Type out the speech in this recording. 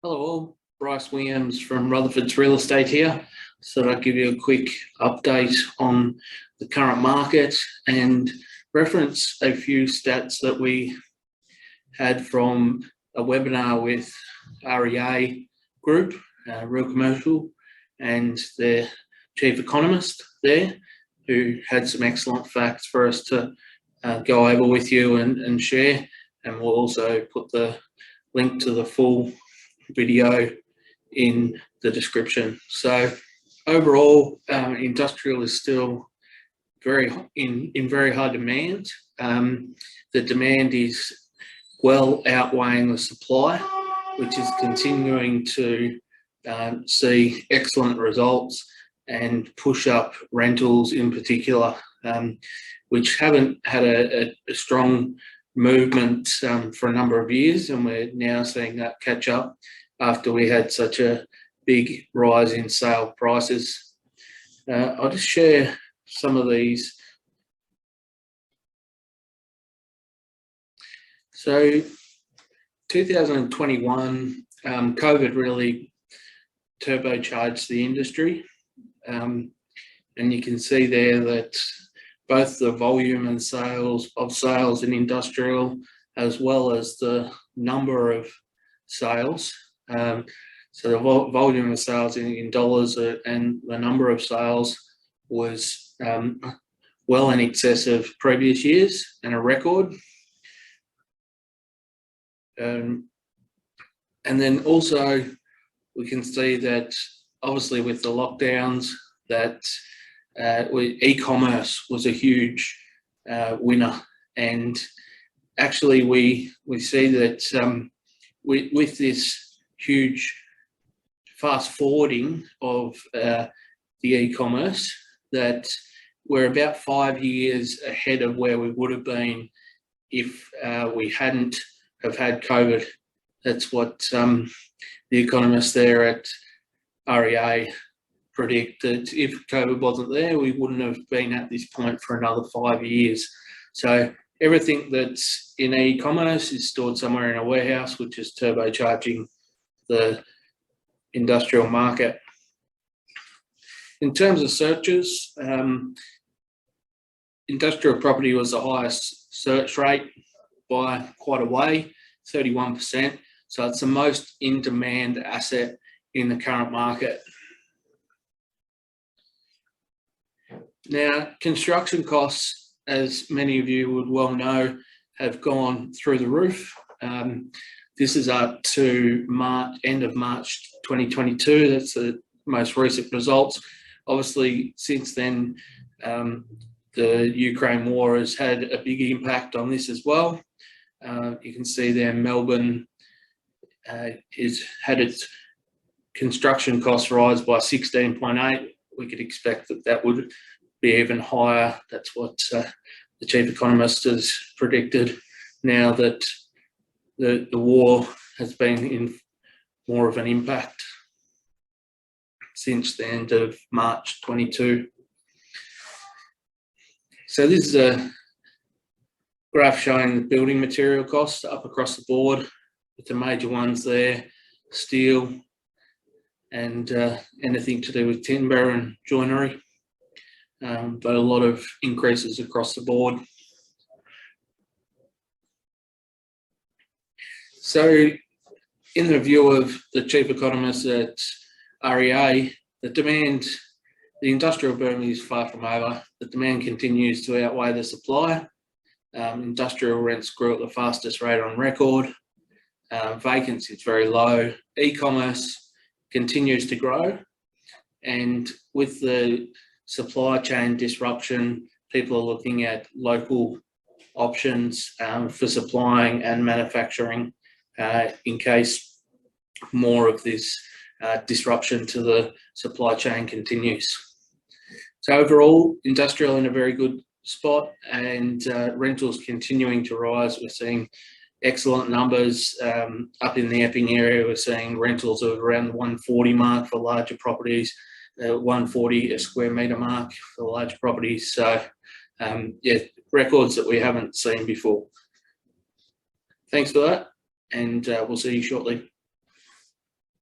Hello all, Bryce Williams from Rutherfords Real Estate here. So I'll give you a quick update on the current market and reference a few stats that we had from a webinar with REA Group, Real Commercial, and their chief economist there, who had some excellent facts for us to go over with you and share. And we'll also put the link to the full video in the description. So overall, industrial is still in very high demand. The demand is well outweighing the supply, which is continuing to see excellent results and push up rentals in particular, which haven't had a strong movement for a number of years, and we're now seeing that catch up after we had such a big rise in sale prices. I'll just share some of these. So 2021, COVID really turbocharged the industry, and you can see there that both the volume and sales in industrial, as well as the number of sales. So the volume of sales in dollars and the number of sales was well in excess of previous years and a record. And then also we can see that obviously with the lockdowns that e-commerce was a huge winner, and actually we see that with this huge fast forwarding of the e-commerce, that we're about 5 years ahead of where we would have been if we hadn't have had COVID. That's what the economists there at REA predict, that if COVID wasn't there, we wouldn't have been at this point for another 5 years. So everything that's in e-commerce is stored somewhere in a warehouse, which is turbocharging the industrial market. In terms of searches, industrial property was the highest search rate by quite a way, 31%. So it's the most in-demand asset in the current market. Now, construction costs, as many of you would well know, have gone through the roof. This is up to end of March 2022. That's the most recent results. Obviously, since then, the Ukraine war has had a big impact on this as well. You can see there Melbourne has had its construction costs rise by 16.8. We could expect that would be even higher. That's what the chief economist has predicted, now that the war has been in more of an impact since the end of March 22. So this is a graph showing the building material costs up across the board, with the major ones there, steel and anything to do with timber and joinery, but a lot of increases across the board. So in the view of the chief economist at REA, the industrial boom is far from over. The demand continues to outweigh the supply. Industrial rents grew at the fastest rate on record. Vacancy is very low. E-commerce continues to grow. And with the supply chain disruption, people are looking at local options for supplying and manufacturing in case more of this disruption to the supply chain continues. So overall, industrial in a very good spot, and rentals continuing to rise. We're seeing excellent numbers up in the Epping area. We're seeing rentals of around the 140 mark for larger properties, 140 a square metre mark for large properties. So yeah, records that we haven't seen before. Thanks for that, and we'll see you shortly.